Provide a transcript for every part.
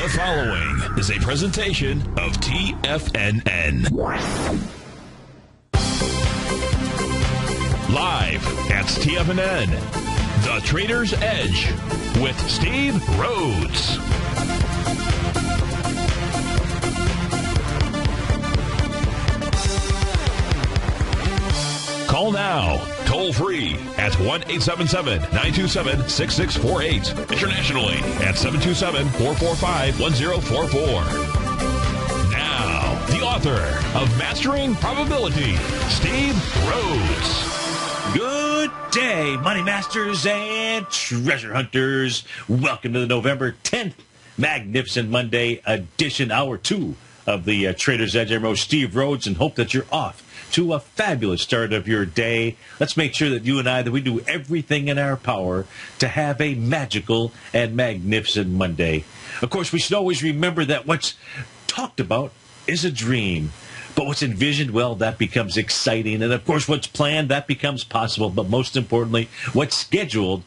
The following is a presentation of TFNN. Live at TFNN, The Trader's Edge with Steve Rhodes. Call now, toll free at 1-877-927-6648. Internationally at 727-445-1044. Now, the author of Mastering Probability, Steve Rhodes. Good day, money masters and treasure hunters. Welcome to the November 10th Magnificent Monday edition, hour 2 of the Trader's Edge. I'm Steve Rhodes, and hope that you're off to a fabulous start of your day. Let's make sure that you and I, that we do everything in our power to have a magical and magnificent Monday. Of course, we should always remember that what's talked about is a dream. But what's envisioned, well, that becomes exciting. And of course, what's planned, that becomes possible. But most importantly, what's scheduled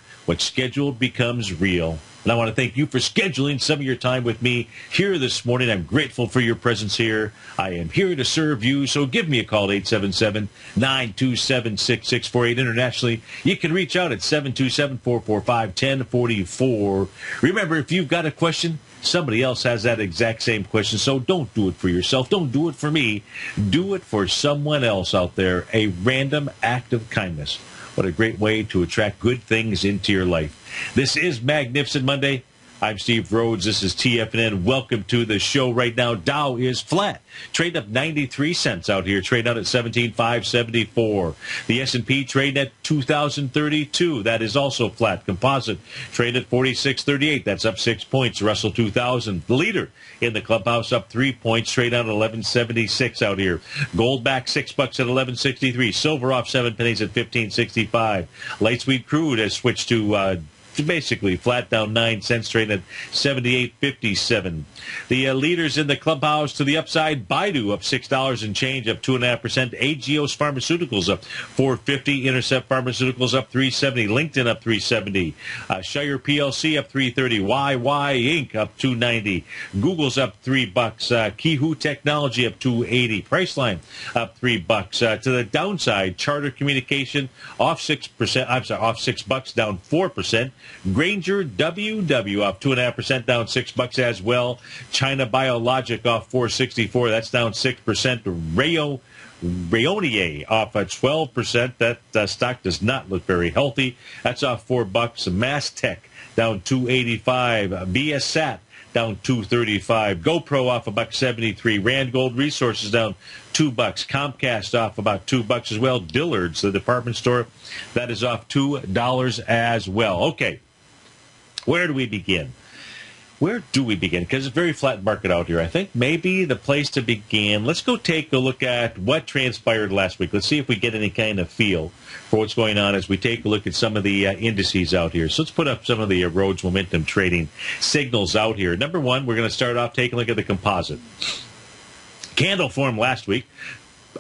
becomes real. And I want to thank you for scheduling some of your time with me here this morning. I'm grateful for your presence here. I am here to serve you. So give me a call at 877-927-6648. Internationally, you can reach out at 727-445-1044. Remember, if you've got a question, somebody else has that exact same question. So don't do it for yourself. Don't do it for me. Do it for someone else out there. A random act of kindness. What a great way to attract good things into your life. This is Magnificent Monday. I'm Steve Rhodes. This is TFNN. Welcome to the show. Right now, Dow is flat. Trading up 93 cents out here. Trading out at 17,574. The S&P trading at 2,032. That is also flat. Composite trading at 4638. That's up 6 points. Russell 2000. The leader in the clubhouse up 3 points. Trading out at 1176 out here. Gold back $6 at 1163. Silver off 7 pennies at 1565. Light sweet crude has switched to basically flat, down 9 cents, trading at 78.57. The leaders in the clubhouse to the upside: Baidu up $6 and change, up 2.5%. Agios Pharmaceuticals up 4.50. Intercept Pharmaceuticals up 3.70. LinkedIn up 3.70. Shire PLC up 3.30. YY Inc. up 2.90. Google's up $3. Kihu Technology up 2.80. Priceline up $3. To the downside, Charter Communication off 6%. I'm sorry, off $6, down 4%. Granger WW up 2.5%, down $6 as well. China Biologic off 4.64, that's down 6%. Rayonier off at 12%. That stock does not look very healthy. That's off $4. Mastech down 2.85. BSAT down 2.35. GoPro off $1.73. Rand Gold Resources down $2. Comcast off about $2 as well. Dillard's, the department store, that is off $2 as well. Okay, where do we begin? Where do we begin? Because it's a very flat market out here. I think maybe the place to begin, let's go take a look at what transpired last week. Let's see if we get any kind of feel for what's going on as we take a look at some of the indices out here. So let's put up some of the Rhodes Momentum Trading signals out here. Number one, we're going to start off taking a look at the composite. Candle formed last week.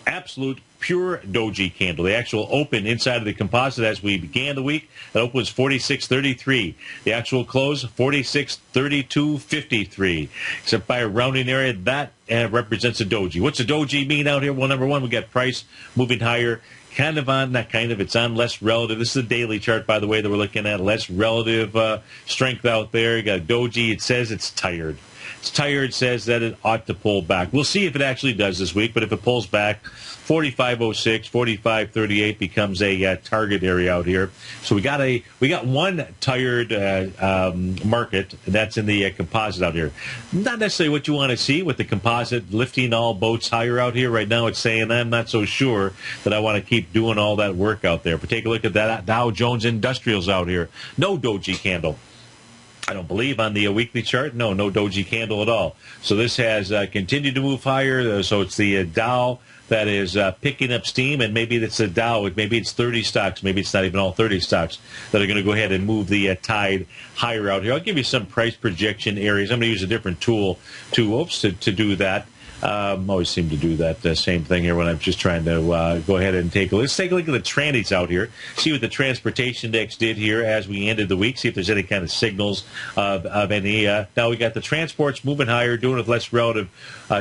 Absolute pure doji candle. The actual open inside of the composite as we began the week, that open was 46.33. The actual close, 46.32.53. Except by a rounding area, that represents a doji. What's a doji mean out here? Well, number one, we got price moving higher. Kind of on, not kind of, it's on less relative. This is the daily chart, by the way, that we're looking at. Less relative strength out there. You got doji. It says it's tired. It's tired, says that it ought to pull back. We'll see if it actually does this week, but if it pulls back, 45.06, 45.38 becomes a target area out here. So we got one tired market, and that's in the composite out here. Not necessarily what you want to see with the composite lifting all boats higher out here. Right now it's saying I'm not so sure that I want to keep doing all that work out there. But take a look at that Dow Jones Industrials out here. No doji candle. I don't believe on the weekly chart. No doji candle at all. So this has continued to move higher. So it's the Dow that is picking up steam, and maybe it's the Dow. Maybe it's 30 stocks. Maybe it's not even all 30 stocks that are going to go ahead and move the tide higher out here. I'll give you some price projection areas. I'm going to use a different tool to do that. Always seem to do that same thing here when I'm just trying to go ahead and take a look. Let's take a look at the trannies out here. See what the transportation index did here as we ended the week. See if there's any kind of signals of any. Now we got the transports moving higher, doing with less relative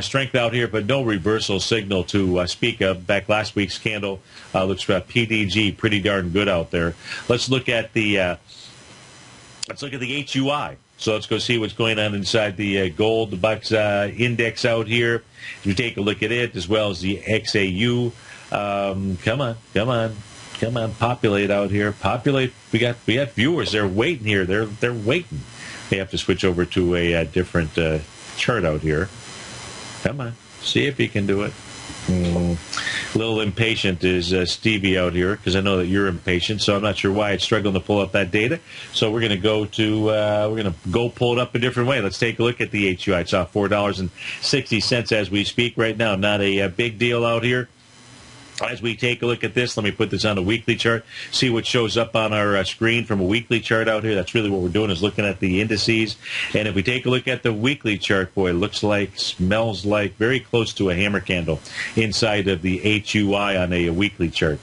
strength out here, but no reversal signal to speak of. Back last week's candle looks PDG pretty darn good out there. Let's look at the HUI. So let's go see what's going on inside the gold, the bucks index out here. If you take a look at it, as well as the XAU. Come on, populate out here. Populate. We got viewers. They're waiting here. They're waiting. They have to switch over to a different chart out here. Come on, see if you can do it. A little impatient is Stevie out here, because I know that you're impatient, so I'm not sure why it's struggling to pull up that data. So we're going to go pull it up a different way. Let's take a look at the HUI. It's off $4.60 as we speak right now. Not a big deal out here. As we take a look at this, let me put this on a weekly chart, see what shows up on our screen from a weekly chart out here. That's really what we're doing, is looking at the indices. And if we take a look at the weekly chart, boy, it looks like, smells like very close to a hammer candle inside of the HUI on a weekly chart.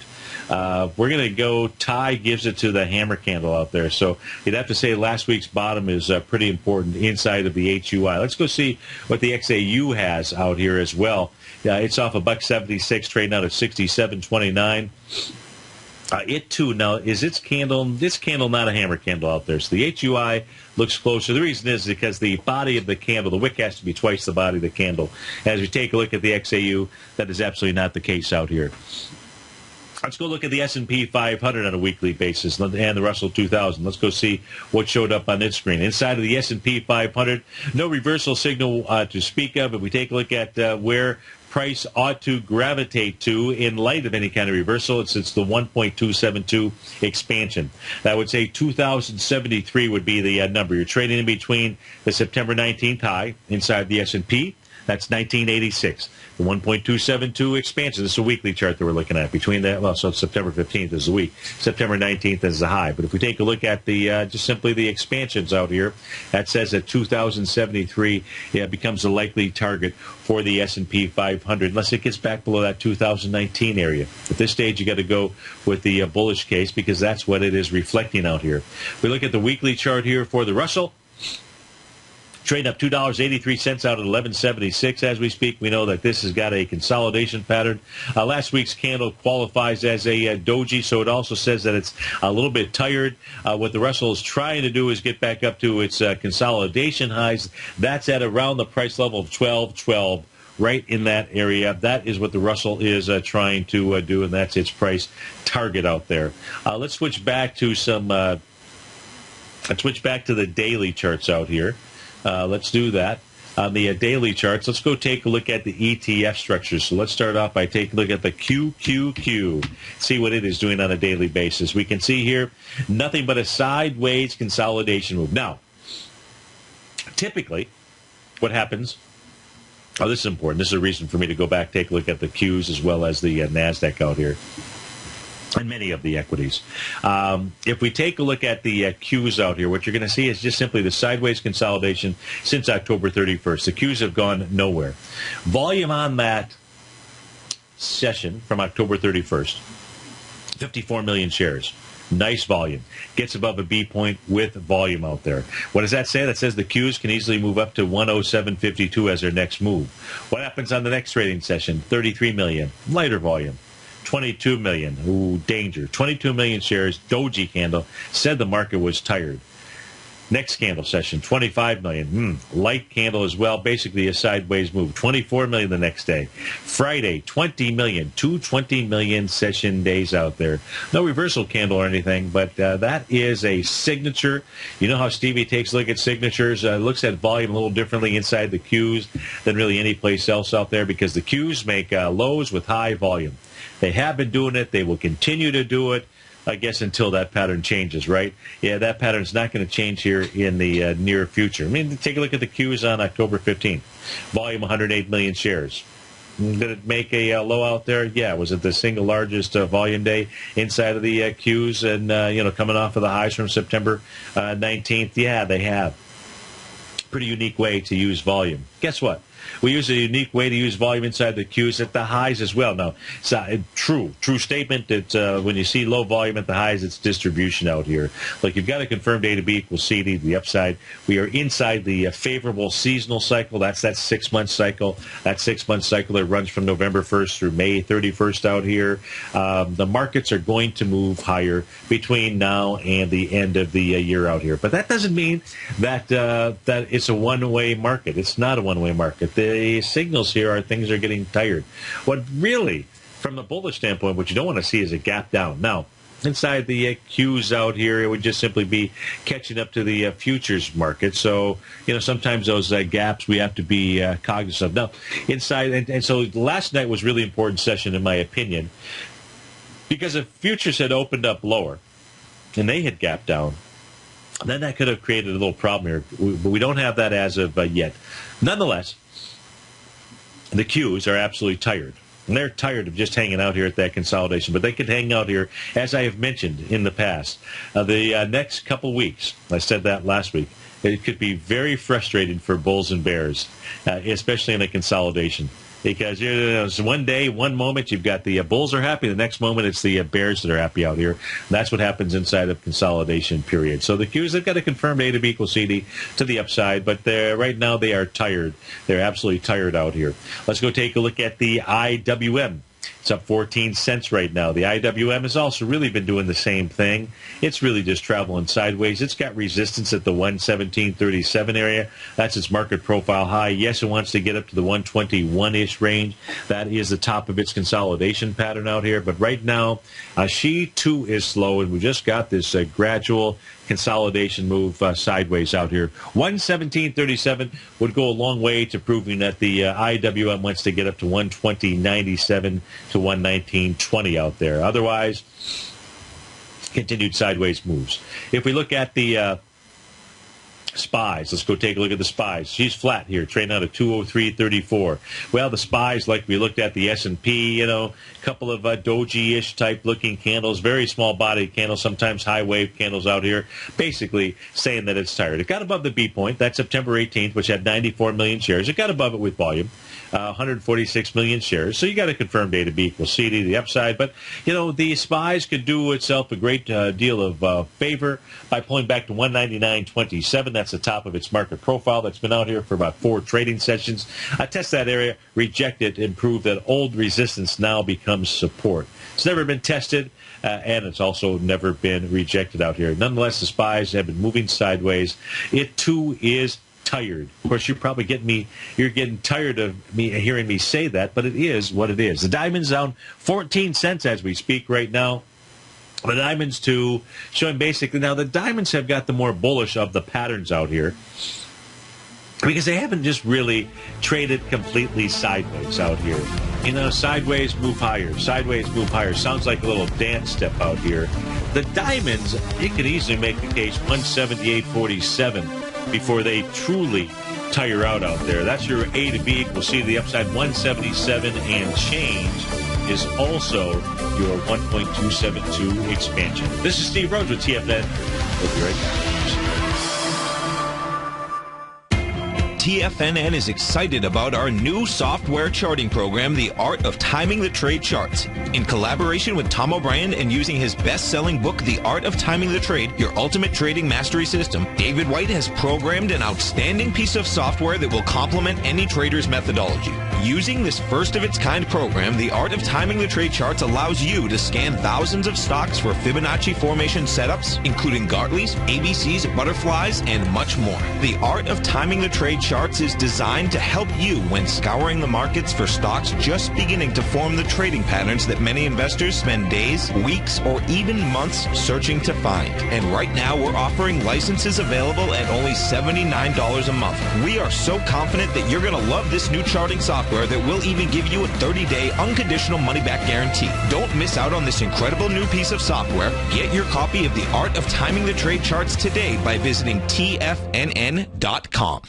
We're going to go, Ty gives it to the hammer candle out there. So you'd have to say last week's bottom is pretty important inside of the HUI. Let's go see what the XAU has out here as well. It's off $1.76, trading out at 67.29. It too now is this candle not a hammer candle out there. So the HUI looks closer. The reason is because the body of the candle, the wick has to be twice the body of the candle. As we take a look at the XAU, that is absolutely not the case out here. Let's go look at the S&P 500 on a weekly basis and the Russell 2000. Let's go see what showed up on its screen. Inside of the S&P 500, no reversal signal to speak of. If we take a look at where price ought to gravitate to in light of any kind of reversal, it's the 1.272 expansion. That would say 2,073 would be the number. You're trading in between the September 19th high inside the S&P. That's 1986. The 1.272 expansion. This is a weekly chart that we're looking at. Between that, well, so September 15th is the week. September 19th is the high. But if we take a look at the just simply the expansions out here, that says that 2073 becomes a likely target for the S&P 500, unless it gets back below that 2019 area. At this stage, you got to go with the bullish case, because that's what it is reflecting out here. We look at the weekly chart here for the Russell. Trading up $2.83 out at 11.76 as we speak. We know that this has got a consolidation pattern. Last week's candle qualifies as a doji, so it also says that it's a little bit tired. What the Russell is trying to do is get back up to its consolidation highs. That's at around the price level of 12.12. Right in that area. That is what the Russell is trying to do, and that's its price target out there. Let's switch back to the daily charts out here. Let's do that. On the daily charts, let's go take a look at the ETF structures. So let's start off by taking a look at the QQQ, see what it is doing on a daily basis. We can see here nothing but a sideways consolidation move. Now, typically, what happens, this is important. This is a reason for me to go back, take a look at the Qs as well as the NASDAQ out here, and many of the equities. If we take a look at the Qs out here, what you're going to see is just simply the sideways consolidation since October 31st. The Qs have gone nowhere. Volume on that session from October 31st, 54 million shares. Nice volume. Gets above a B point with volume out there. What does that say? That says the Qs can easily move up to 107.52 as their next move. What happens on the next trading session? 33 million. Lighter volume. 22 million. Ooh, danger. 22 million shares. Doji candle. Said the market was tired. Next candle session, 25 million. Light candle as well. Basically a sideways move. 24 million the next day. Friday, 20 million. 220 million session days out there. No reversal candle or anything, but that is a signature. You know how Stevie takes a look at signatures? Looks at volume a little differently inside the Qs than really any place else out there, because the Qs make lows with high volume. They have been doing it. They will continue to do it, I guess, until that pattern changes, right? Yeah, that pattern's not going to change here in the near future. I mean, take a look at the Qs on October 15th. Volume 108 million shares. Did it make a low out there? Yeah. Was it the single largest volume day inside of the Qs and, coming off of the highs from September 19th? Yeah, they have. Pretty unique way to use volume. Guess what? We use a unique way to use volume inside the Qs at the highs as well. Now, it's true statement that when you see low volume at the highs, it's distribution out here. Like, you've got a confirmed A to B equals CD to the upside. We are inside the favorable seasonal cycle. That's that 6-month cycle. That 6-month cycle that runs from November 1st through May 31st out here. The markets are going to move higher between now and the end of the year out here. But that doesn't mean that that it's a one-way market. It's not a one-way market. The signals here are things are getting tired. What really, from the bullish standpoint, what you don't want to see is a gap down. Now, inside the Qs out here, it would just simply be catching up to the futures market. So, sometimes those gaps we have to be cognizant of. Now, inside, and so last night was a really important session, in my opinion, because if futures had opened up lower and they had gapped down, then that could have created a little problem here. But we don't have that as of yet. Nonetheless, the Qs are absolutely tired. And they're tired of just hanging out here at that consolidation. But they could hang out here, as I have mentioned in the past. The next couple weeks, I said that last week, it could be very frustrating for bulls and bears, especially in a consolidation. Because one day, one moment, you've got the bulls are happy. The next moment, it's the bears that are happy out here. And that's what happens inside of consolidation period. So the Qs, they've got a confirmed A to B equals CD to the upside. But right now, they are tired. They're absolutely tired out here. Let's go take a look at the IWM. It's up 14 cents right now. The IWM has also really been doing the same thing. It's really just traveling sideways. It's got resistance at the 117.37 area. That's its market profile high. Yes, it wants to get up to the 121-ish range. That is the top of its consolidation pattern out here. But right now, she too is slow, and we just got this gradual consolidation move sideways out here. 117.37 would go a long way to proving that the IWM wants to get up to 120.97 to 119.20 out there. Otherwise, continued sideways moves. If we look at the SPYs, let's go take a look at the SPYs. She's flat here, trading out of 203.34. Well, the SPYs, like we looked at the S&P, a couple of doji-ish type looking candles, very small body candles, sometimes high wave candles out here, basically saying that it's tired. It got above the B point, that's September 18th, which had 94 million shares. It got above it with volume. 146 million shares. So you got a confirmed A to B equals C to the upside. But, the SPYs could do itself a great deal of favor by pulling back to 199.27. That's the top of its market profile that's been out here for about 4 trading sessions. Test that area, reject it, and prove that old resistance now becomes support. It's never been tested, and it's also never been rejected out here. Nonetheless, the SPYs have been moving sideways. It, too, is tired. Of course, you're getting tired of me hearing me say that, but it is what it is. The diamond's down 14 cents as we speak right now. The diamonds too, showing basically, now the diamonds have got the more bullish of the patterns out here, because they haven't just really traded completely sideways out here. Sideways, move higher. Sideways, move higher. Sounds like a little dance step out here. The diamonds, you could easily make the case 178.47 before they truly tire out there. That's your A to B equals C to the upside. 177 and change is also your 1.272 expansion. This is Steve Rhodes with TFNN. We'll be right back. TFNN is excited about our new software charting program, The Art of Timing the Trade Charts. In collaboration with Tom O'Brien and using his best-selling book, The Art of Timing the Trade, Your Ultimate Trading Mastery System, David White has programmed an outstanding piece of software that will complement any trader's methodology. Using this first-of-its-kind program, The Art of Timing the Trade Charts allows you to scan thousands of stocks for Fibonacci formation setups, including Gartley's, ABC's, butterflies, and much more. The Art of Timing the Trade Charts is designed to help you when scouring the markets for stocks just beginning to form the trading patterns that many investors spend days, weeks, or even months searching to find. And right now, we're offering licenses available at only $79 a month. We are so confident that you're going to love this new charting software that will even give you a 30-day unconditional money-back guarantee. Don't miss out on this incredible new piece of software. Get your copy of The Art of Timing the Trade Charts today by visiting TFNN.com.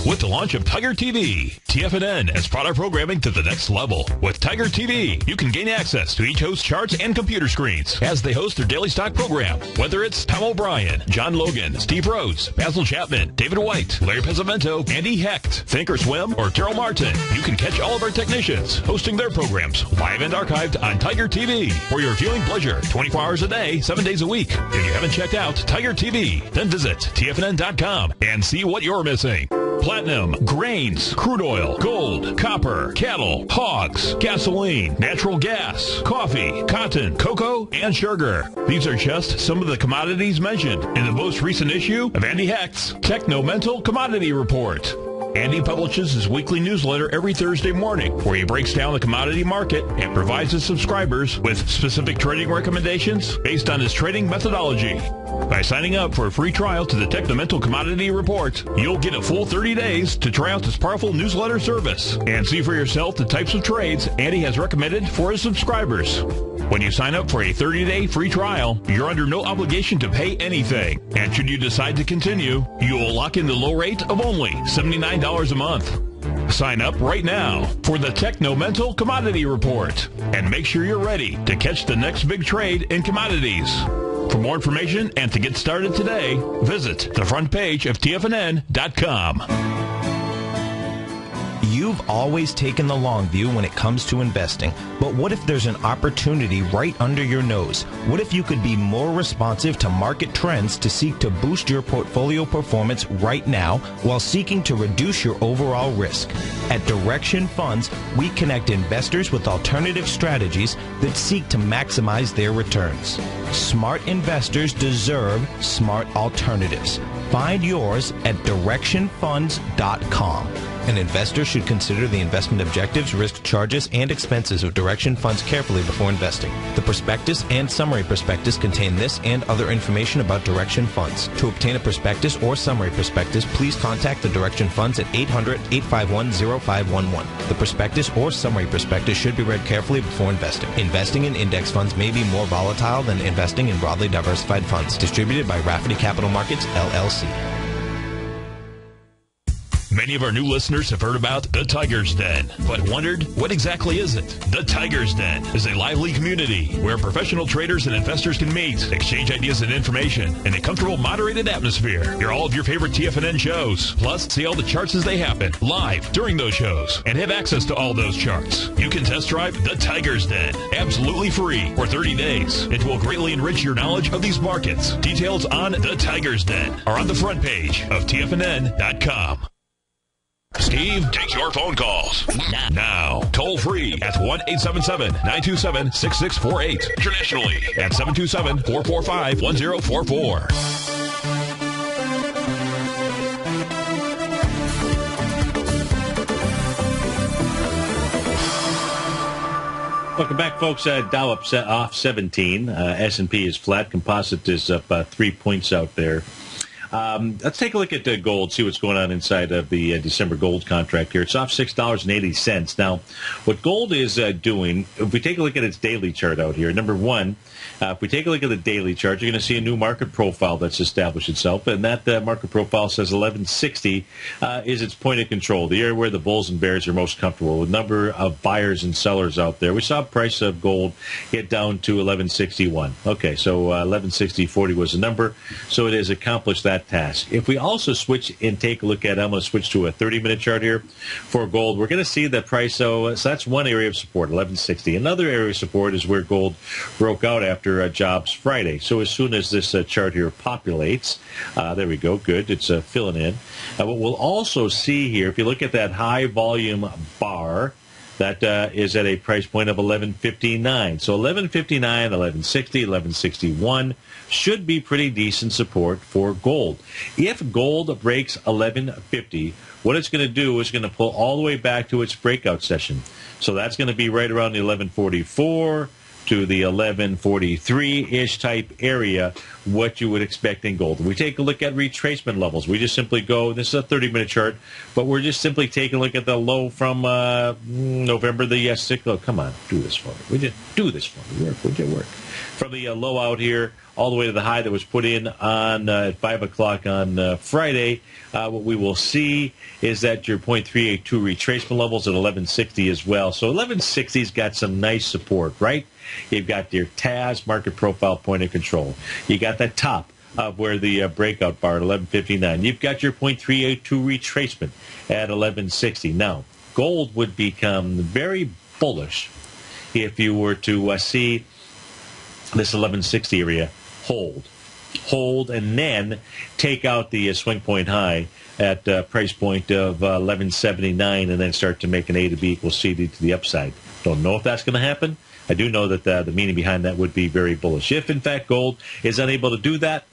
with the launch of Tiger TV. TFNN has brought our programming to the next level. With Tiger TV, you can gain access to each host's charts and computer screens as they host their daily stock program. Whether it's Tom O'Brien, John Logan, Steve Rhodes, Basil Chapman, David White, Larry Pezzavento, Andy Hecht, Thinkorswim, or Terrell Martin, you can catch all of our technicians hosting their programs live and archived on Tiger TV for your viewing pleasure 24 hours a day, 7 days a week. If you haven't checked out Tiger TV, then visit TFNN.com and see what you're missing. Platinum, grains, crude oil, gold, copper, cattle, hogs, gasoline, natural gas, coffee, cotton, cocoa, and sugar. These are just some of the commodities mentioned in the most recent issue of Andy Hecht's Techno-Mental Commodity Report. Andy publishes his weekly newsletter every Thursday morning where he breaks down the commodity market and provides his subscribers with specific trading recommendations based on his trading methodology. By signing up for a free trial to the Techno-Mental Commodity Report, you'll get a full 30 days to try out this powerful newsletter service and see for yourself the types of trades Andy has recommended for his subscribers. When you sign up for a 30-day free trial, you're under no obligation to pay anything. And should you decide to continue, you will lock in the low rate of only $79 a month. Sign up right now for the Techno-Mental Commodity Report and make sure you're ready to catch the next big trade in commodities. For more information and to get started today, visit the front page of TFNN.com. You've always taken the long view when it comes to investing, but what if there's an opportunity right under your nose? What if you could be more responsive to market trends to seek to boost your portfolio performance right now while seeking to reduce your overall risk? At Direction Funds, we connect investors with alternative strategies that seek to maximize their returns. Smart investors deserve smart alternatives. Find yours at directionfunds.com. An investor should consider the investment objectives, risk charges, and expenses of Direction Funds carefully before investing. The prospectus and summary prospectus contain this and other information about Direction Funds. To obtain a prospectus or summary prospectus, please contact the Direction Funds at 800-851-0511. The prospectus or summary prospectus should be read carefully before investing. Investing in index funds may be more volatile than investing in broadly diversified funds. Distributed by Rafferty Capital Markets, LLC. Many of our new listeners have heard about the Tiger's Den, but wondered, what exactly is it? The Tiger's Den is a lively community where professional traders and investors can meet, exchange ideas and information in a comfortable, moderated atmosphere. Hear all of your favorite TFNN shows, plus see all the charts as they happen live during those shows, and have access to all those charts. You can test drive the Tiger's Den absolutely free for 30 days. It will greatly enrich your knowledge of these markets. Details on the Tiger's Den are on the front page of TFNN.com. Steve takes your phone calls now. Toll free at 1-877-927-6648. Internationally at 727-445-1044. Welcome back, folks. Dow off 17. S&P is flat. Composite is up 3 points out there. Let's take a look at gold, see what's going on inside of the December gold contract here. It's off $6.80. Now, what gold is doing, if we take a look at its daily chart out here, number one, if we take a look at the daily chart, you're going to see a new market profile that's established itself, and that market profile says 1160 is its point of control, the area where the bulls and bears are most comfortable, with a number of buyers and sellers out there. We saw price of gold get down to 1161. Okay, so 1160.40 was the number, so it has accomplished that task. If we also switch and take a look at, I'm going to switch to a 30-minute chart here for gold. We're going to see that price, so that's one area of support, 1160. Another area of support is where gold broke out after Jobs Friday. So as soon as this chart here populates, there we go, good, it's filling in. What we'll also see here, if you look at that high volume bar, that is at a price point of 1159. So 1159, 1160, 1161 should be pretty decent support for gold. If gold breaks 1150, what it's going to do is going to pull all the way back to its breakout session. So that's going to be right around the 1144 to the 1143-ish type area, what you would expect in gold. We take a look at retracement levels. We just simply go, this is a 30-minute chart, but we're just simply taking a look at the low from November the 6th. Oh, come on, do this for me. Would you do this for me? Would you work? From the low out here all the way to the high that was put in on at 5 o'clock on Friday. What we will see is that your 0.382 retracement levels at 1160 as well. So 1160's got some nice support, right? You've got your TAS market profile point of control. You got that top of where the breakout bar at 1159. You've got your 0.382 retracement at 1160. Now, gold would become very bullish if you were to see this 1160 area hold, and then take out the swing point high at price point of 1179 and then start to make an A to B equals CD to the upside. Don't know if that's going to happen. I do know that the meaning behind that would be very bullish. If, in fact, gold is unable to do that,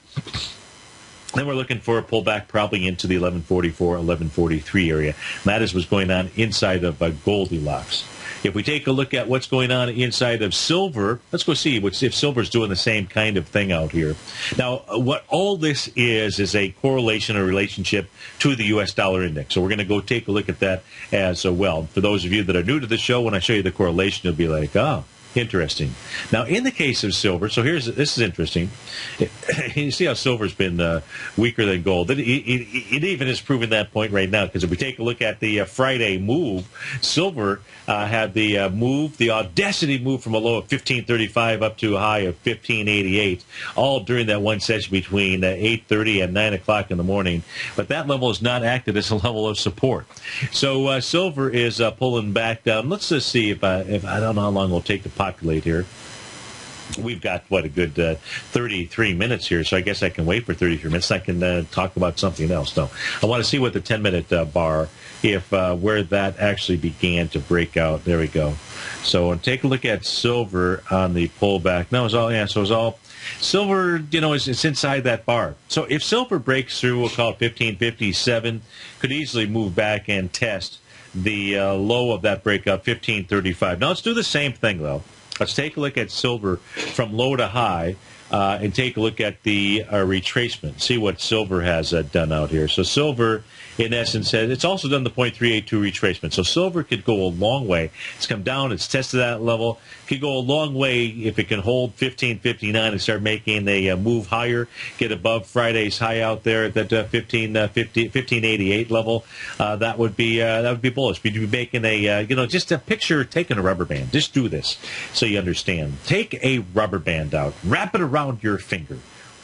then we're looking for a pullback probably into the 1144, 1143 area. And that is what's going on inside of Goldilocks. If we take a look at what's going on inside of silver, let's go see if silver's doing the same kind of thing out here. Now, what all this is a correlation or relationship to the U.S. dollar index. So we're going to go take a look at that as well. For those of you that are new to the show, when I show you the correlation, you'll be like, oh, interesting. Now, in the case of silver, so this is interesting. You see how silver's been weaker than gold. It even is proving that point right now, because if we take a look at the Friday move, silver had the audacity move from a low of 1535 up to a high of 1588, all during that one session between 8:30 and 9 o'clock in the morning. But that level is not acted as a level of support. So silver is pulling back down. Let's just see if I don't know how long it'll take to populate here. We've got, a good 33 minutes here, so I guess I can wait for 33 minutes. I can talk about something else. No, I want to see what the 10-minute bar, where that actually began to break out. There we go. So take a look at silver on the pullback. No, it's all silver, it's inside that bar. So if silver breaks through, we'll call it 1557, could easily move back and test the low of that breakout, 1535. Now let's do the same thing, though. Let's take a look at silver from low to high and take a look at the retracement. See what silver has done out here. So silver, in essence, it's also done the 0.382 retracement. So silver could go a long way. It's come down. It's tested that level. Could go a long way if it can hold 1559 and start making a move higher, get above Friday's high out there at that 1588 level. That would be bullish. You'd be making just a picture, taking a rubber band. Just do this so you understand. Take a rubber band out, wrap it around your finger.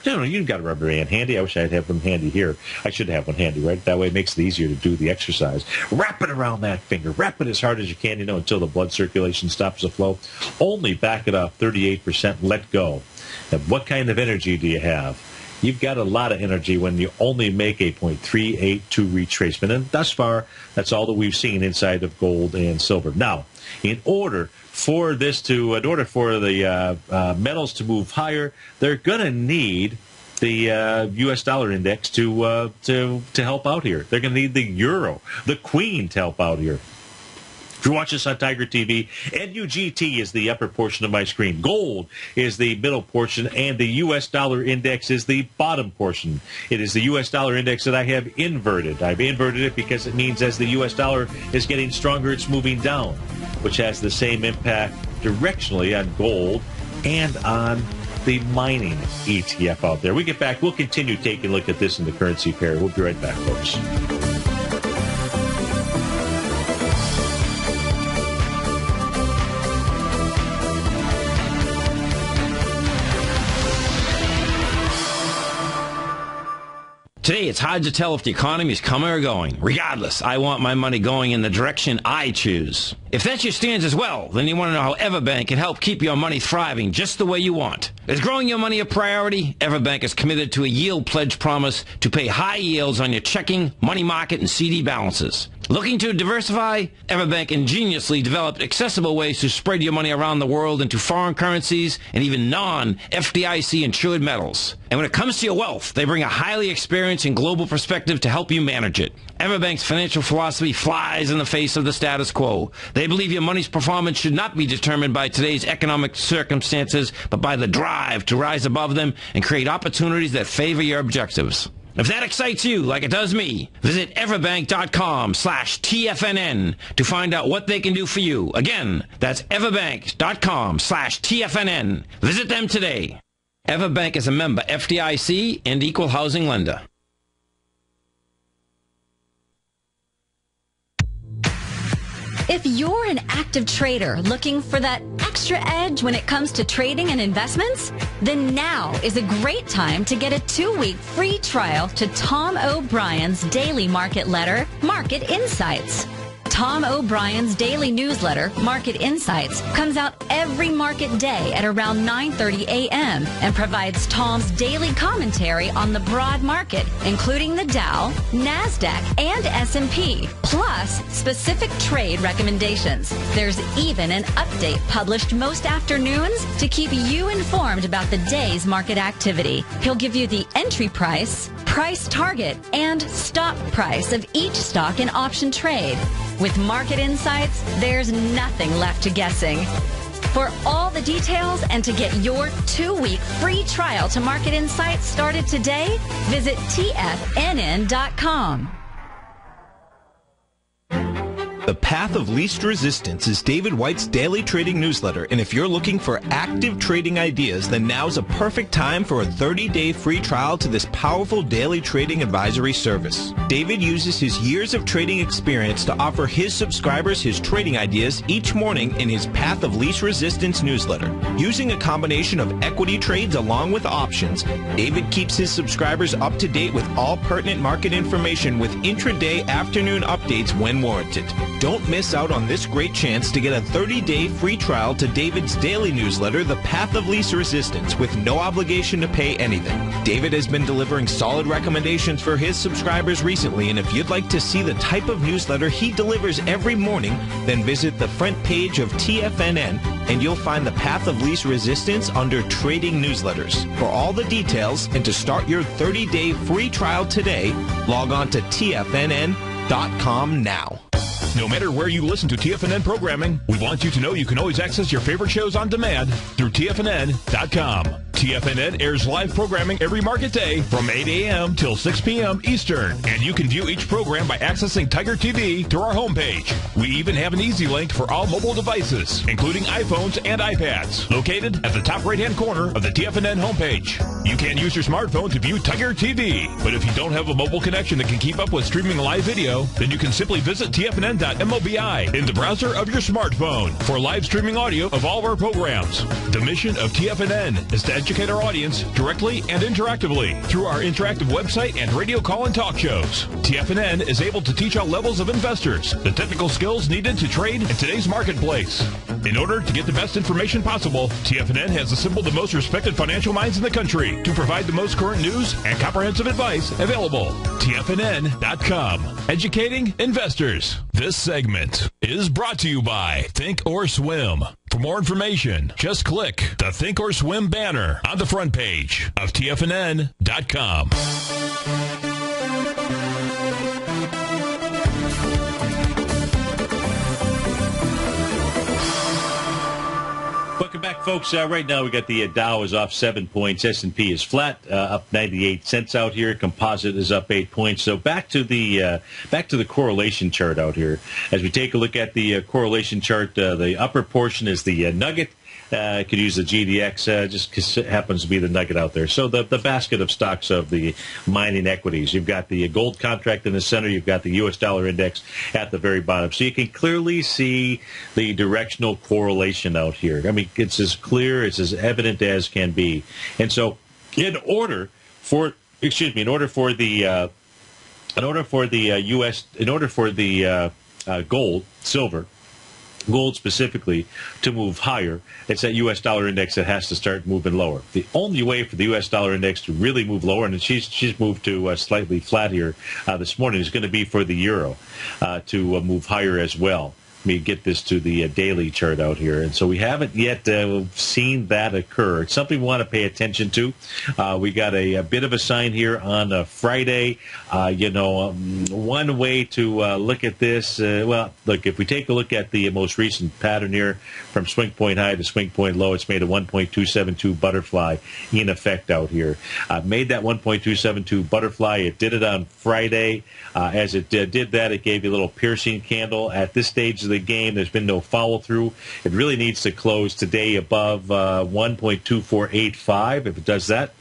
You've got a rubber band handy. I wish I'd have one handy here. I should have one handy, right? That way it makes it easier to do the exercise. Wrap it around that finger. Wrap it as hard as you can, until the blood circulation stops the flow. Only back it up 38%. Let go. And what kind of energy do you have? You've got a lot of energy when you only make a 0.382 retracement. And thus far, that's all that we've seen inside of gold and silver. Now, in order for the metals to move higher, they're going to need the U.S. dollar index to help out here. They're going to need the euro, the queen, to help out here. If you watch this on Tiger TV, NUGT is the upper portion of my screen. Gold is the middle portion, and the U.S. dollar index is the bottom portion. It is the U.S. dollar index that I have inverted. I've inverted it because it means as the U.S. dollar is getting stronger, it's moving down, which has the same impact directionally on gold and on the mining ETF out there. We get back, we'll continue taking a look at this in the currency pair. We'll be right back, folks. Today, it's hard to tell if the economy is coming or going. Regardless, I want my money going in the direction I choose. If that's your stance as well, then you want to know how Everbank can help keep your money thriving just the way you want. Is growing your money a priority? Everbank is committed to a yield pledge promise to pay high yields on your checking, money market, and CD balances. Looking to diversify? Everbank ingeniously developed accessible ways to spread your money around the world into foreign currencies and even non-FDIC insured metals. And when it comes to your wealth, they bring a highly experienced and global perspective to help you manage it. Everbank's financial philosophy flies in the face of the status quo. They believe your money's performance should not be determined by today's economic circumstances, but by the drive to rise above them and create opportunities that favor your objectives. If that excites you like it does me, visit everbank.com/TFNN to find out what they can do for you. Again, that's everbank.com/TFNN. Visit them today. EverBank is a member FDIC and equal housing lender. If you're an active trader looking for that extra edge when it comes to trading and investments, then now is a great time to get a 2-week free trial to Tom O'Brien's daily market letter, Market Insights. Tom O'Brien's daily newsletter, Market Insights, comes out every market day at around 9:30 a.m. and provides Tom's daily commentary on the broad market, including the Dow, NASDAQ, and S&P, plus specific trade recommendations. There's even an update published most afternoons to keep you informed about the day's market activity. He'll give you the entry price, price target, and stop price of each stock and option trade. With Market Insights, there's nothing left to guessing. For all the details and to get your 2-week free trial to Market Insights started today, visit TFNN.com. The Path of Least Resistance is David White's daily trading newsletter, and if you're looking for active trading ideas, then now's a perfect time for a 30-day free trial to this powerful daily trading advisory service. David uses his years of trading experience to offer his subscribers his trading ideas each morning in his Path of Least Resistance newsletter. Using a combination of equity trades along with options, David keeps his subscribers up to date with all pertinent market information with intraday afternoon updates when warranted. Don't miss out on this great chance to get a 30-day free trial to David's daily newsletter, The Path of Least Resistance, with no obligation to pay anything. David has been delivering solid recommendations for his subscribers recently, and if you'd like to see the type of newsletter he delivers every morning, then visit the front page of TFNN, and you'll find The Path of Least Resistance under Trading Newsletters. For all the details and to start your 30-day free trial today, log on to TFNN.com now. No matter where you listen to TFNN programming, we want you to know you can always access your favorite shows on demand through TFNN.com. TFNN airs live programming every market day from 8 a.m. till 6 p.m. Eastern, and you can view each program by accessing Tiger TV through our homepage. We even have an easy link for all mobile devices, including iPhones and iPads, located at the top right-hand corner of the TFNN homepage. You can use your smartphone to view Tiger TV, but if you don't have a mobile connection that can keep up with streaming live video, then you can simply visit TFNN.mobi in the browser of your smartphone for live streaming audio of all of our programs. The mission of TFNN is to educate our audience directly and interactively through our interactive website and radio call and talk shows. TFNN is able to teach all levels of investors the technical skills needed to trade in today's marketplace. In order to get the best information possible, TFNN has assembled the most respected financial minds in the country to provide the most current news and comprehensive advice available. TFNN.com, educating investors. This segment is brought to you by Think or Swim. For more information, just click the Think or Swim banner on the front page of TFNN.com. Welcome back, folks. Right now we got the Dow is off 7 points. S&P is flat, up 98 cents out here. Composite is up 8 points. So back to the correlation chart out here. As we take a look at the correlation chart, the upper portion is the nugget. Could use the GDX, just because it happens to be the nugget out there. So the basket of stocks of the mining equities. You've got the gold contract in the center. You've got the U.S. dollar index at the very bottom. So you can clearly see the directional correlation out here. I mean, it's as clear, it's as evident as can be. And so in order for the gold, silver, gold specifically, to move higher, it's that U.S. dollar index that has to start moving lower. The only way for the U.S. dollar index to really move lower, and she's moved to slightly flat here this morning, is going to be for the euro to move higher as well. Let me get this to the daily chart out here. And so we haven't yet seen that occur. It's something we want to pay attention to. We got a bit of a sign here on Friday. One way to look at this, look, if we take a look at the most recent pattern here from swing point high to swing point low, it's made a 1.272 butterfly in effect out here. Made that 1.272 butterfly. It did it on Friday. As it did that, it gave you a little piercing candle. At this stage of the the game. There's been no follow-through. It really needs to close today above 1.2485. If it does that,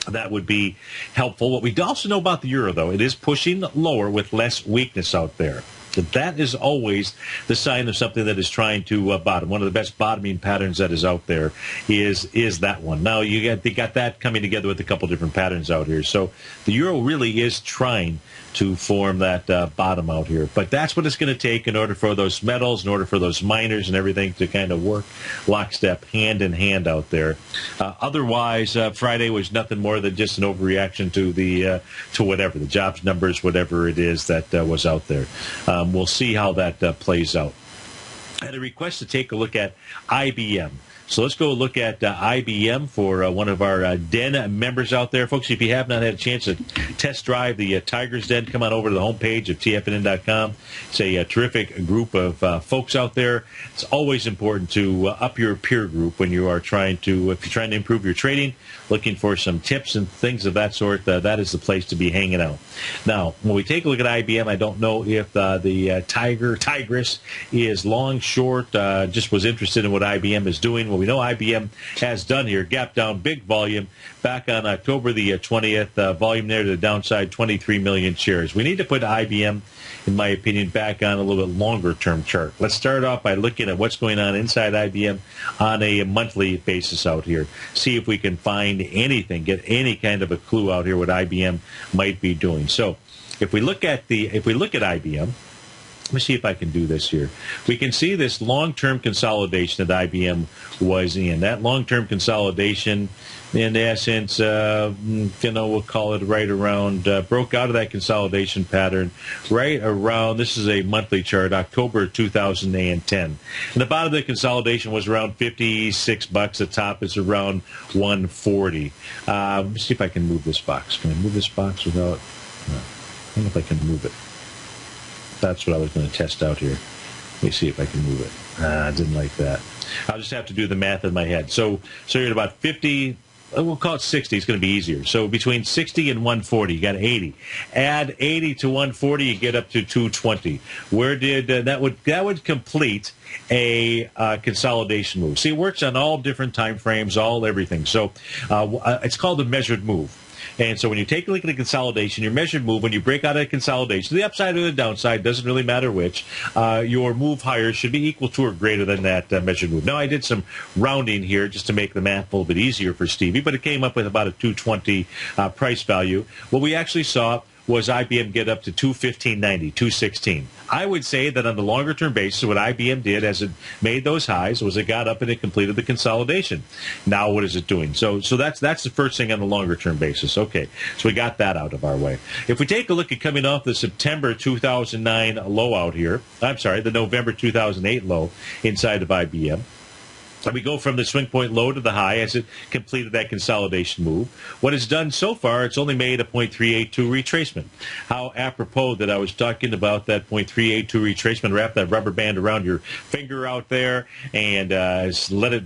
that would be helpful. What we also know about the euro, though, it is pushing lower with less weakness out there. That is always the sign of something that is trying to bottom. One of the best bottoming patterns that is out there is that one. Now, they got that coming together with a couple different patterns out here. So the euro really is trying to form that bottom out here. But that's what it's going to take in order for those metals, in order for those miners and everything to kind of work lockstep, hand in hand out there. Otherwise, Friday was nothing more than just an overreaction to to whatever, the jobs numbers, whatever it is that was out there. We'll see how that plays out. I had a request to take a look at IBM. So let's go look at IBM for one of our Den members out there. Folks, if you have not had a chance to test drive the Tiger's Den, come on over to the homepage of TFNN.com. It's a terrific group of folks out there. It's always important to up your peer group when you are if you're trying to improve your trading, looking for some tips and things of that sort, that is the place to be hanging out. Now, when we take a look at IBM, I don't know if the Tigress is long, short, just was interested in what IBM is doing. What we know IBM has done here, gap down, big volume, back on October the 20th, volume there to the downside, 23 million shares. We need to put IBM, in my opinion, back on a little bit longer-term chart. Let's start off by looking at what's going on inside IBM on a monthly basis out here. See if we can find anything, get any kind of a clue out here what IBM might be doing. So if we look at IBM, let me see if I can do this here. We can see this long-term consolidation that IBM was in. That long-term consolidation, in essence, we'll call it right around, broke out of that consolidation pattern right around, this is a monthly chart, October 2010. And the bottom of the consolidation was around $56. The top is around 140. Let me see if I can move this box. Can I move this box without, no, I don't know if I can move it. That's what I was going to test out here. Let me see if I can move it. I didn't like that. I'll just have to do the math in my head. So you're at about 50, we'll call it 60. It's going to be easier. So between 60 and 140, you got 80. Add 80 to 140, you get up to 220. Where did that would complete a consolidation move? See, it works on all different time frames, everything. So it's called a measured move. And so when you take a look at a consolidation, your measured move, when you break out of a consolidation, the upside or the downside, doesn't really matter which, your move higher should be equal to or greater than that measured move. Now, I did some rounding here just to make the math a little bit easier for Stevie, but it came up with about a 220 price value. What we actually saw was IBM get up to 215.90, 216. I would say that on the longer-term basis, what IBM did as it made those highs was it got up and it completed the consolidation. Now what is it doing? So that's the first thing on the longer-term basis. Okay, so we got that out of our way. If we take a look at coming off the September 2009 low out here, the November 2008 low inside of IBM, and we go from the swing point low to the high as it completed that consolidation move. What it's done so far, it's only made a 0.382 retracement. How apropos that I was talking about that 0.382 retracement. Wrap that rubber band around your finger out there and let it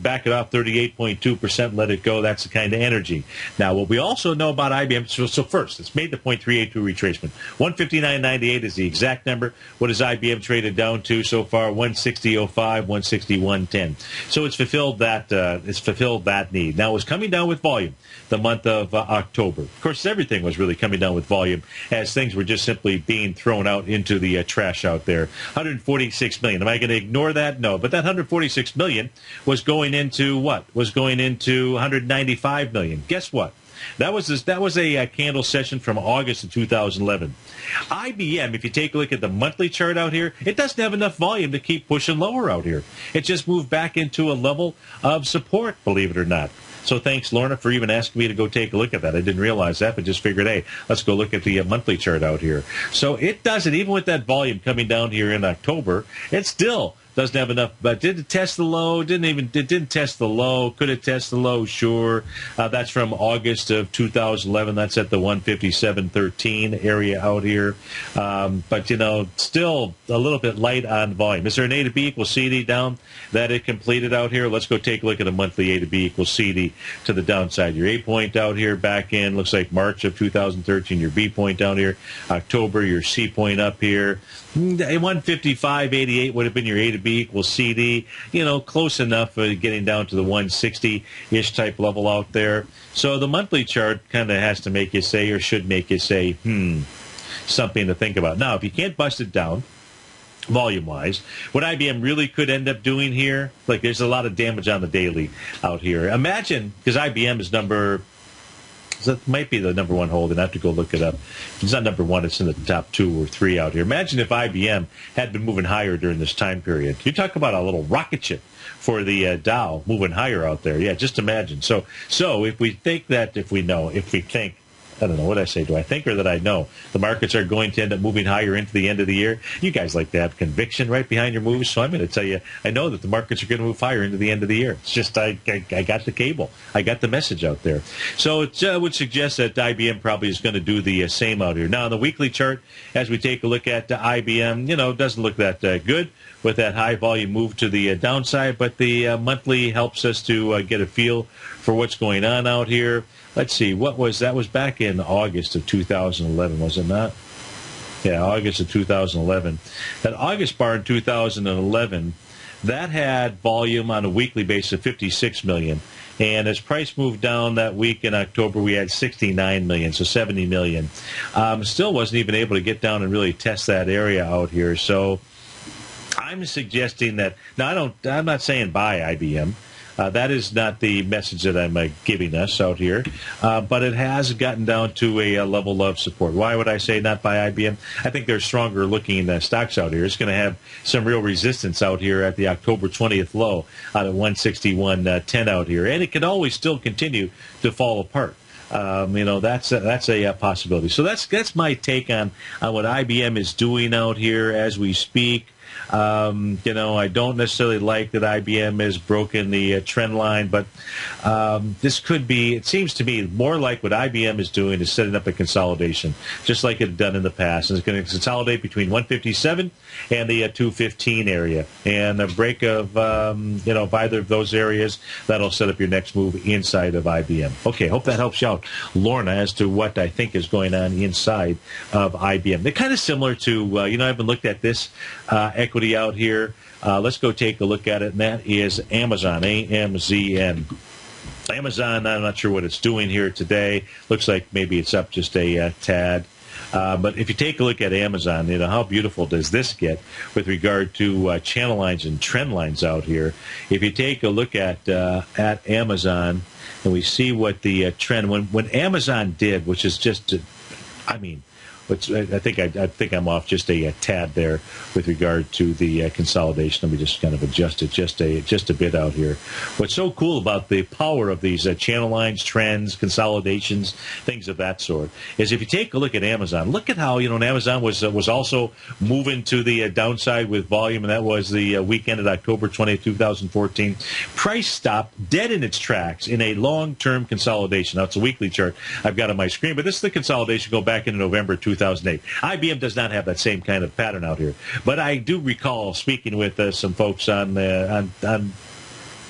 back it off 38.2%, let it go. That's the kind of energy. Now, what we also know about IBM, so first, it's made the 0.382 retracement. 159.98 is the exact number. What has IBM traded down to so far? 160.05, 161.10. So it's fulfilled that need. Now, it was coming down with volume the month of October. Of course, everything was really coming down with volume as things were just simply being thrown out into the trash out there. 146 million. Am I going to ignore that? No. But that 146 million was going into what? Was going into 195 million. Guess what? That was a candle session from August of 2011. IBM, if you take a look at the monthly chart out here, it doesn't have enough volume to keep pushing lower out here. It just moved back into a level of support, believe it or not. So thanks, Lorna, for even asking me to go take a look at that. I didn't realize that, but just figured, hey, let's go look at the monthly chart out here. So it doesn't, even with that volume coming down here in October, it's still doesn't have enough. But did it test the low? It didn't test the low. Could it test the low? Sure. That's from August of 2011. That's at the 157.13 area out here. But, still a little bit light on volume. Is there an A to B equals CD down that it completed out here? Let's go take a look at a monthly A to B equals CD to the downside. Your A point out here back in, looks like March of 2013. Your B point down here, October. Your C point up here. 155.88 would have been your A to B equals CD. Close enough getting down to the 160-ish type level out there. So the monthly chart kind of has to make you say, or should make you say, something to think about. Now, if you can't bust it down, volume-wise, what IBM really could end up doing here, like there's a lot of damage on the daily out here. Imagine, because IBM is that might be the number one hold, and I have to go look it up. It's not number one, it's in the top 2 or 3 out here. Imagine if IBM had been moving higher during this time period. You talk about a little rocket ship for the Dow moving higher out there. Yeah, just imagine. So if we think, I don't know what I say. Do I think or that I know the markets are going to end up moving higher into the end of the year? You guys like to have conviction right behind your moves, so I'm going to tell you, I know that the markets are going to move higher into the end of the year. It's just I got the cable. I got the message out there. So it would suggest that IBM probably is going to do the same out here. Now, on the weekly chart, as we take a look at IBM, it doesn't look that good with that high volume move to the downside, but the monthly helps us to get a feel for what's going on out here. Let's see, that was back in August of 2011, was it not? Yeah, August of 2011. That August bar in 2011, that had volume on a weekly basis of 56 million. And as price moved down that week in October, we had 69 million, so 70 million. Still wasn't even able to get down and really test that area out here. So I'm suggesting that, now I'm not saying buy IBM. That is not the message that I'm giving us out here, but it has gotten down to a level of support. Why would I say not buy IBM? I think there's stronger looking stocks out here. It's going to have some real resistance out here at the October 20th low out at 161.10 out here, and it could always still continue to fall apart. That's a possibility. So that's my take on what IBM is doing out here as we speak. I don't necessarily like that IBM has broken the trend line, but this could be, it seems to me, more like what IBM is doing is setting up a consolidation, just like it had done in the past. And it's going to consolidate between 157 and the 215 area. And a break of, either of those areas, that'll set up your next move inside of IBM. Okay, hope that helps you out, Lorna, as to what I think is going on inside of IBM. They're kind of similar to, I haven't looked at this equity out here. Let's go take a look at it, and that is Amazon, AMZN. Amazon, I'm not sure what it's doing here today. Looks like maybe it's up just a tad. But if you take a look at Amazon, how beautiful does this get with regard to channel lines and trend lines out here? If you take a look at Amazon, and we see what the trend, when Amazon did, which is just, which I think I'm off just a tad there with regard to the consolidation. Let me just kind of adjust it just a bit out here. What's so cool about the power of these channel lines, trends, consolidations, things of that sort, is if you take a look at Amazon, look at how Amazon was also moving to the downside with volume, and that was the weekend of October 20th, 2014. Price stopped dead in its tracks in a long-term consolidation. Now it's a weekly chart I've got on my screen, but this is the consolidation go back into November 2008. IBM does not have that same kind of pattern out here, but I do recall speaking with some folks on the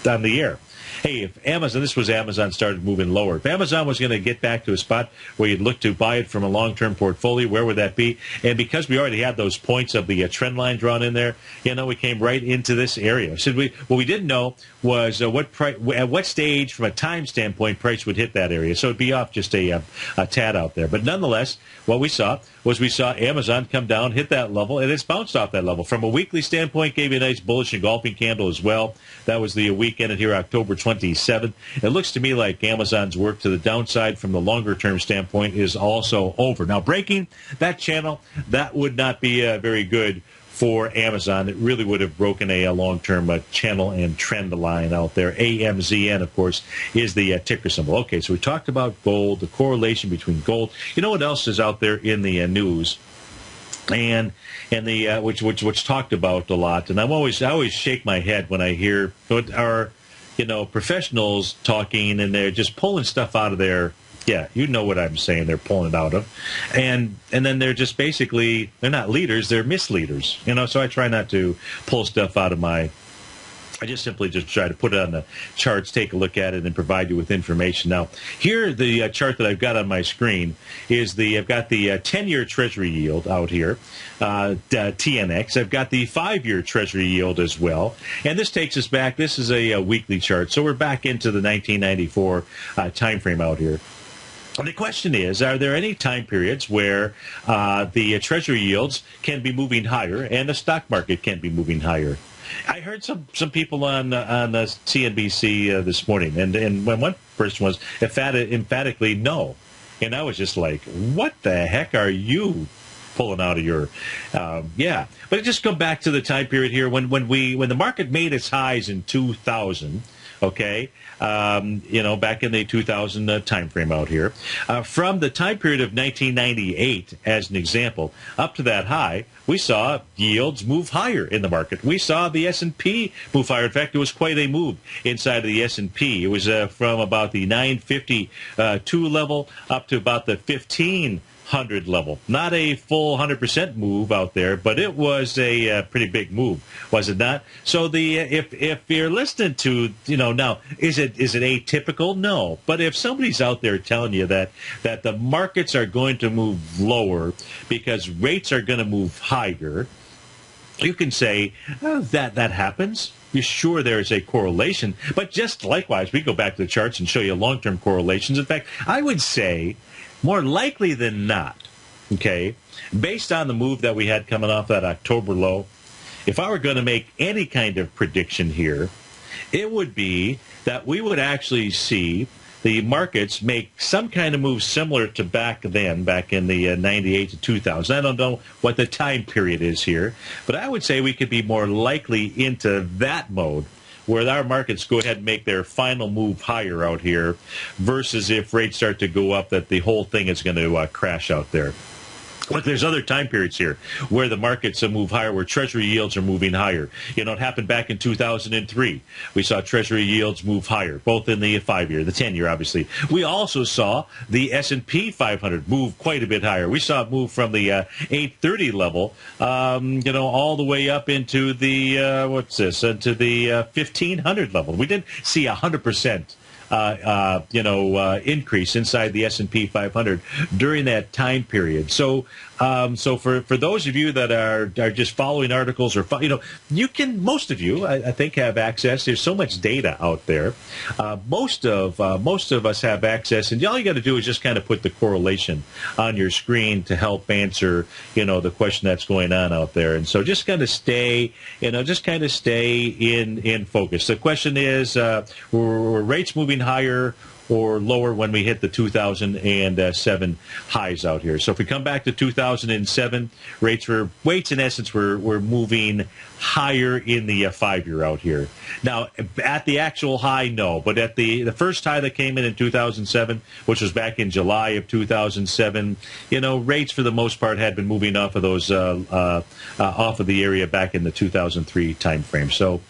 air. Hey, if Amazon started moving lower. If Amazon was going to get back to a spot where you'd look to buy it from a long-term portfolio, where would that be? And because we already had those points of the trend line drawn in there, we came right into this area. What we didn't know was at what stage, from a time standpoint, price would hit that area. So it'd be off just a tad out there. But nonetheless, what we saw Amazon come down, hit that level, and it's bounced off that level. From a weekly standpoint, gave you a nice bullish engulfing candle as well. That was the weekend here, October 27th. It looks to me like Amazon's work to the downside from the longer-term standpoint is also over. Now, breaking that channel, that would not be very good for Amazon. It really would have broken a long-term channel and trend line out there. AMZN, of course, is the ticker symbol. Okay, so we talked about gold, the correlation between gold. You know what else is out there in the news? the which talked about a lot. And I always shake my head when I hear what our professionals talking, and they're just pulling stuff out of their. Yeah, you know what I'm saying. They're pulling it out of, and then they're just basically, they're not leaders, they're misleaders. So I try not to pull stuff out of my. I just simply try to put it on the charts, take a look at it, and provide you with information. Now, here, the chart that I've got on my screen is I've got the 10-year Treasury yield out here, TNX. I've got the 5-year Treasury yield as well. And this takes us back. This is a weekly chart. So we're back into the 1994 time frame out here. And the question is, are there any time periods where the Treasury yields can be moving higher and the stock market can be moving higher? I heard some people on CNBC this morning, and when one person was emphatically no. And I was just like, what the heck are you pulling out of your yeah. But just go back to the time period here when the market made its highs in 2000, okay, back in the 2000 time frame out here. From the time period of 1998, as an example, up to that high, we saw yields move higher in the market. We saw the S&P move higher. In fact, it was quite a move inside of the S&P. It was from about the 952 level up to about the 1500 level. Not a full 100% move out there, but it was a pretty big move, was it not? So if you're listening to, now, is it atypical? No. But if somebody's out there telling you that the markets are going to move lower because rates are going to move higher, you can say, that happens. You're sure there is a correlation. But just likewise, we go back to the charts and show you long-term correlations. In fact, I would say more likely than not, okay, based on the move that we had coming off that October low, if I were going to make any kind of prediction here, it would be that we would actually see the markets make some kind of move similar to back in the 98 to 2000. I don't know what the time period is here, but I would say we could be more likely into that mode where our markets go ahead and make their final move higher out here versus if rates start to go up, that the whole thing is going to crash out there. Look, there's other time periods here where the markets move higher, where Treasury yields are moving higher. It happened back in 2003. We saw Treasury yields move higher, both in the 5-year, the 10-year, obviously. We also saw the S&P 500 move quite a bit higher. We saw it move from the 830 level, all the way up into the, into the 1500 level. We didn't see 100%. Increase inside the S&P 500 during that time period. So for those of you that are just following articles, or you can, most of you, I think, have access. There's so much data out there. Most of us have access, and all you got to do is just kind of put the correlation on your screen to help answer, the question that's going on out there. And so just kind of stay, in focus. The question is, were rates moving higher or lower when we hit the 2007 highs out here? So if we come back to 2007, rates in essence were moving higher in the 5-year out here. Now, at the actual high, no. But at the first high that came in 2007, which was back in July of 2007, rates for the most part had been moving off of those off of the area back in the 2003 time frame. So,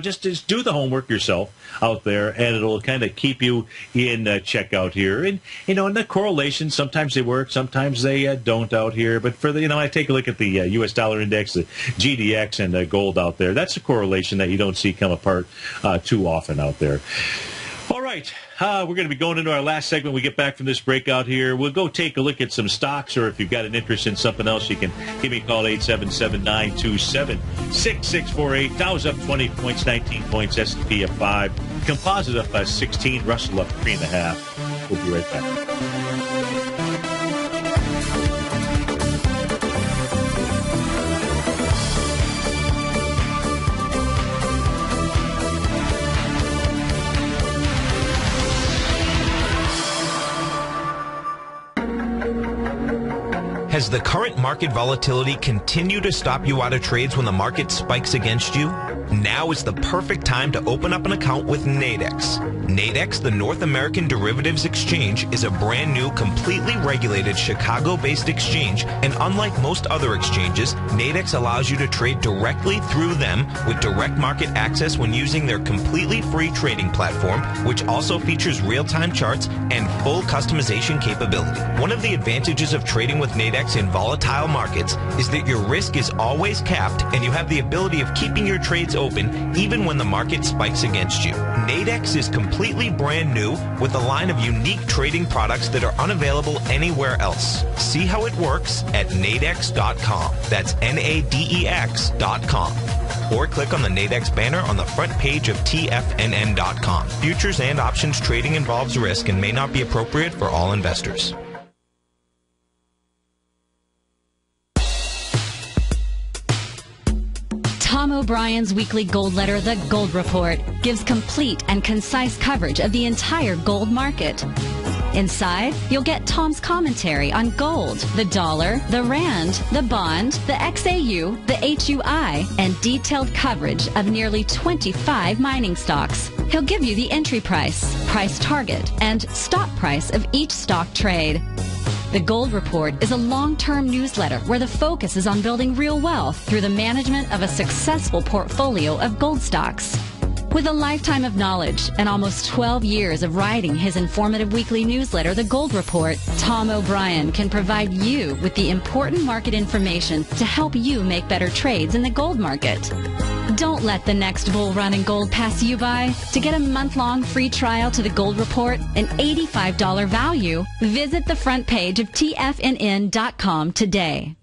just do the homework yourself out there, and it'll kind of keep you in check out here. And, and the correlation, sometimes they work, sometimes they don't out here. But for I take a look at the U.S. dollar index, the GDX, and gold out there. That's a correlation that you don't see come apart too often out there. All right. We're going to be going into our last segment. We get back from this breakout here. We'll go take a look at some stocks, or if you've got an interest in something else, you can give me a call, 877-927-6648. Dow's up 20 points, 19 points, S&P up 5. Composite up 16, Russell up 3.5. We'll be right back. Has the current market volatility continued to stop you out of trades when the market spikes against you? Now is the perfect time to open up an account with Nadex. Nadex, the North American Derivatives Exchange, is a brand new, completely regulated Chicago-based exchange, and unlike most other exchanges, Nadex allows you to trade directly through them with direct market access when using their completely free trading platform, which also features real-time charts and full customization capability. One of the advantages of trading with Nadex in volatile markets is that your risk is always capped and you have the ability of keeping your trades open even when the market spikes against you. Nadex is completely brand new with a line of unique trading products that are unavailable anywhere else. See how it works at nadex.com. That's Nadex.com. Or click on the Nadex banner on the front page of TFNN.com. Futures and options trading involves risk and may not be appropriate for all investors. Tom O'Brien's weekly gold letter, The Gold Report, gives complete and concise coverage of the entire gold market. Inside, you'll get Tom's commentary on gold, the dollar, the rand, the bond, the XAU, the HUI, and detailed coverage of nearly 25 mining stocks. He'll give you the entry price, price target, and stop price of each stock trade. The Gold Report is a long-term newsletter where the focus is on building real wealth through the management of a successful portfolio of gold stocks. With a lifetime of knowledge and almost 12 years of writing his informative weekly newsletter, The Gold Report, Tom O'Brien can provide you with the important market information to help you make better trades in the gold market. Don't let the next bull run in gold pass you by. To get a month-long free trial to The Gold Report, an $85 value, visit the front page of TFNN.com today.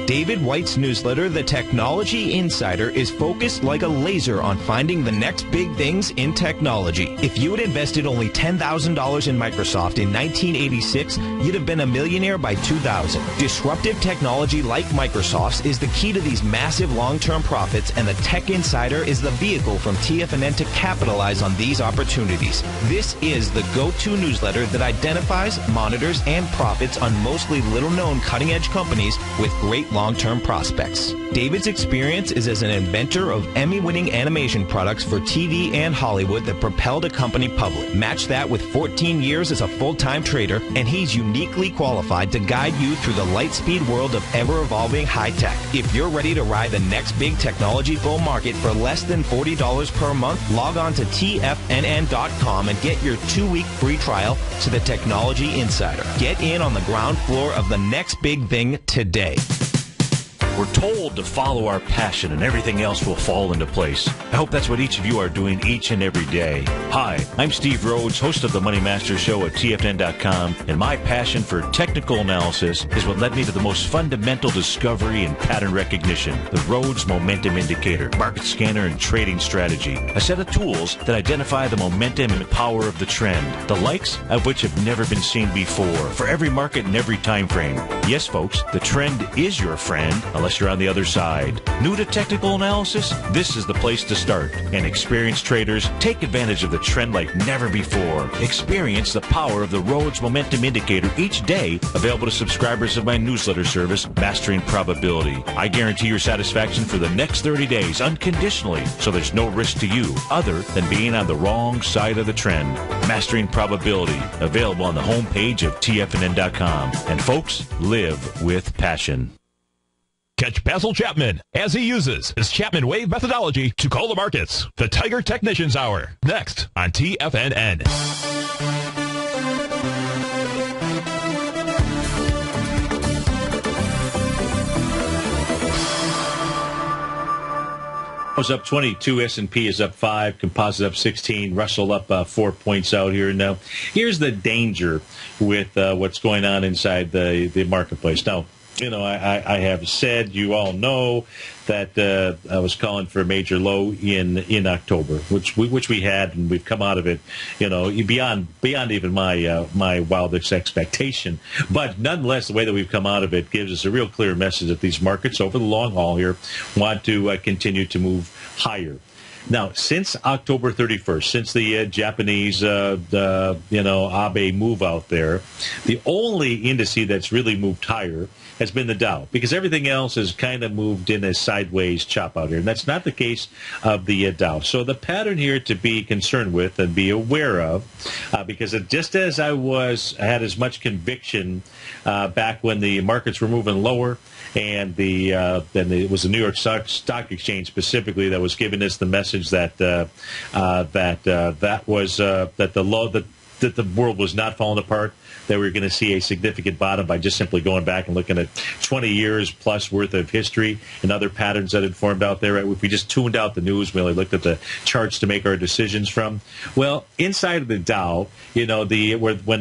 David White's newsletter, The Technology Insider, is focused like a laser on finding the next big things in technology. If you had invested only $10,000 in Microsoft in 1986, you'd have been a millionaire by 2000. Disruptive technology like Microsoft's is the key to these massive long-term profits, and the Tech Insider is the vehicle from TFNN to capitalize on these opportunities. This is the go-to newsletter that identifies, monitors, and profits on mostly little-known cutting-edge companies with great long-term prospects. David's experience is as an inventor of Emmy-winning animation products for TV and Hollywood that propelled a company public. Match that with 14 years as a full-time trader, and he's uniquely qualified to guide you through the light-speed world of ever-evolving high-tech. If you're ready to ride the next big technology bull market for less than $40 per month, log on to TFNN.com and get your 2-week free trial to the Technology Insider. Get in on the ground floor of the next big thing today. We're told to follow our passion and everything else will fall into place. I hope that's what each of you are doing each and every day. Hi, I'm Steve Rhodes, host of the Money Master Show at TFNN.com, and my passion for technical analysis is what led me to the most fundamental discovery in pattern recognition, the Rhodes Momentum Indicator, market scanner, and trading strategy, a set of tools that identify the momentum and power of the trend, the likes of which have never been seen before, for every market and every time frame. Yes, folks, the trend is your friend, unless you're on the other side. New to technical analysis? This is the place to start. And experienced traders, take advantage of the trend like never before. Experience the power of the Rhodes Momentum Indicator each day, available to subscribers of my newsletter service, Mastering Probability. I guarantee your satisfaction for the next 30 days, unconditionally, so there's no risk to you other than being on the wrong side of the trend. Mastering Probability, available on the homepage of TFNN.com. And folks, live with passion. Catch Basil Chapman as he uses his Chapman Wave methodology to call the markets. The Tiger Technicians Hour, next on TFNN. Was up 22, S&P is up 5, Composite up 16, Russell up 4 points out here. Now, here's the danger with what's going on inside the marketplace. Now, you know, I have said, you all know that I was calling for a major low in October, which we had, and we've come out of it, you know, beyond even my wildest expectation. But nonetheless, the way that we've come out of it gives us a real clear message that these markets over the long haul here want to continue to move higher. Now, since October 31st, since the Japanese, Abe move out there, the only indice that's really moved higher has been the Dow, because everything else has kind of moved in a sideways chop out here. And that's not the case of the Dow. So the pattern here to be concerned with and be aware of, because just as I had as much conviction back when the markets were moving lower, and it was the New York Stock Exchange specifically that was giving us the message that the world was not falling apart, that we were going to see a significant bottom by just simply going back and looking at 20 years plus worth of history and other patterns that had formed out there. If we just tuned out the news, we only looked at the charts to make our decisions from. Well, inside of the Dow, when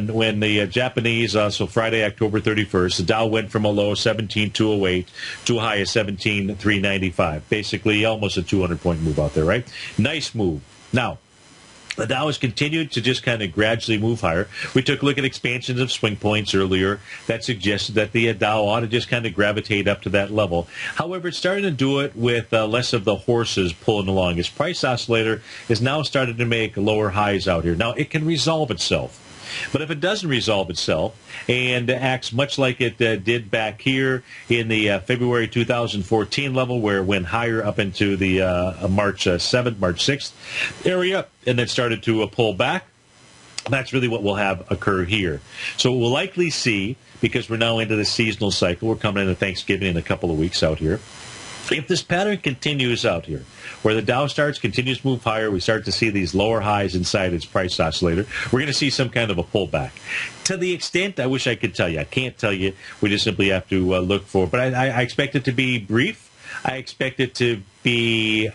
the Japanese, so Friday, October 31st, the Dow went from a low of 17,208 to a high of 17,395. Basically, almost a 200-point move out there, right? Nice move. Now, the Dow has continued to just kind of gradually move higher. We took a look at expansions of swing points earlier that suggested that the Dow ought to just kind of gravitate up to that level. However, it's starting to do it with less of the horses pulling along. Its price oscillator is now starting to make lower highs out here. Now, it can resolve itself. But if it doesn't resolve itself and acts much like it did back here in the February 2014 level, where it went higher up into the March 7th, March 6th area, and then started to pull back, that's really what we'll have occur here. So we'll likely see, because we're now into the seasonal cycle, we're coming into Thanksgiving in a couple of weeks out here, if this pattern continues out here, where the Dow continues to move higher, we start to see these lower highs inside its price oscillator, we're going to see some kind of a pullback. To the extent, I wish I could tell you. I can't tell you. We just simply have to look for it. But I expect it to be brief. I expect it to be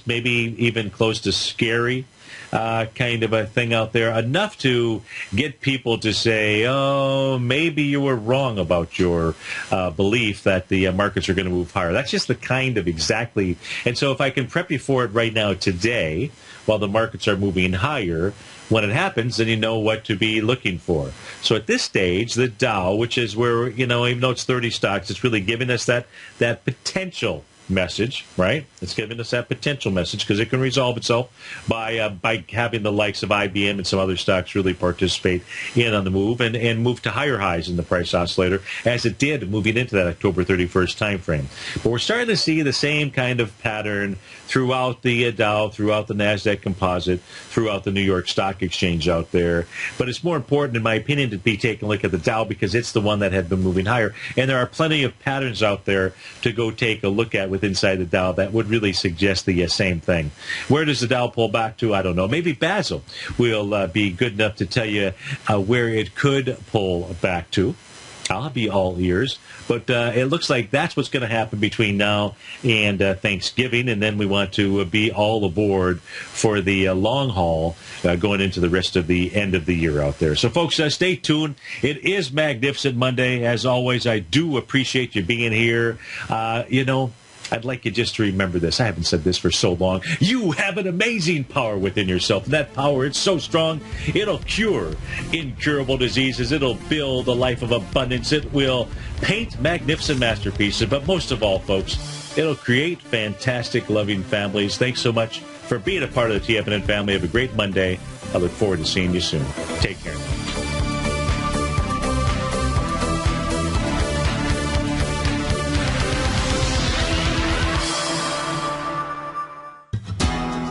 maybe even close to scary. Kind of a thing out there, enough to get people to say, oh, maybe you were wrong about your belief that the markets are going to move higher. That's just the kind of exactly. And so if I can prep you for it right now today, while the markets are moving higher, when it happens, then you know what to be looking for. So at this stage, the Dow, which is where, even though it's 30 stocks, it's really giving us that potential message, right? It's giving us that potential message because it can resolve itself by having the likes of IBM and some other stocks really participate in on the move and move to higher highs in the price oscillator, as it did moving into that October 31st time frame. But we're starting to see the same kind of pattern throughout the Dow, throughout the NASDAQ composite, throughout the New York Stock Exchange out there. But it's more important, in my opinion, to be taking a look at the Dow because it's the one that had been moving higher. And there are plenty of patterns out there to go take a look at with inside the Dow that would really suggest the same thing. Where does the Dow pull back to? I don't know. Maybe Basil will be good enough to tell you where it could pull back to. I'll be all ears. But it looks like that's what's going to happen between now and Thanksgiving, and then we want to be all aboard for the long haul going into the rest of the end of the year out there. So, folks, stay tuned. It is Magnificent Monday. As always, I do appreciate you being here. I'd like you just to remember this. I haven't said this for so long. You have an amazing power within yourself. That power, it's so strong, it'll cure incurable diseases. It'll build a life of abundance. It will paint magnificent masterpieces. But most of all, folks, it'll create fantastic, loving families. Thanks so much for being a part of the TFNN family. Have a great Monday. I look forward to seeing you soon. Take care.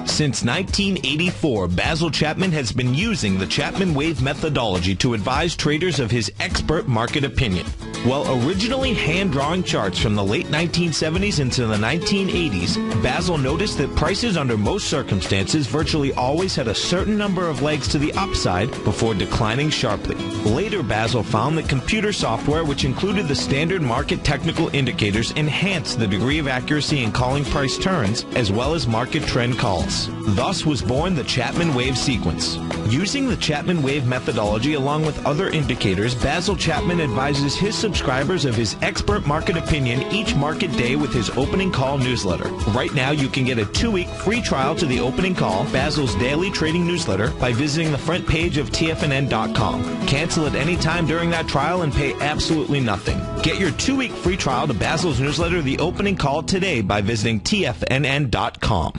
Since 1984, Basil Chapman has been using the Chapman Wave methodology to advise traders of his expert market opinion. While originally hand-drawing charts from the late 1970s into the 1980s, Basil noticed that prices under most circumstances virtually always had a certain number of legs to the upside before declining sharply. Later, Basil found that computer software, which included the standard market technical indicators, enhanced the degree of accuracy in calling price turns as well as market trend calls. Thus was born the Chapman Wave sequence. Using the Chapman Wave methodology along with other indicators, Basil Chapman advises his subscribers of his expert market opinion each market day with his opening call newsletter. Right now, you can get a 2-week free trial to the opening call, Basil's daily trading newsletter, by visiting the front page of TFNN.com. Cancel at any time during that trial and pay absolutely nothing. Get your 2-week free trial to Basil's newsletter, The Opening Call, today by visiting TFNN.com.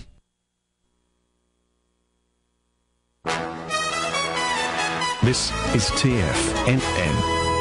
This is TFNN.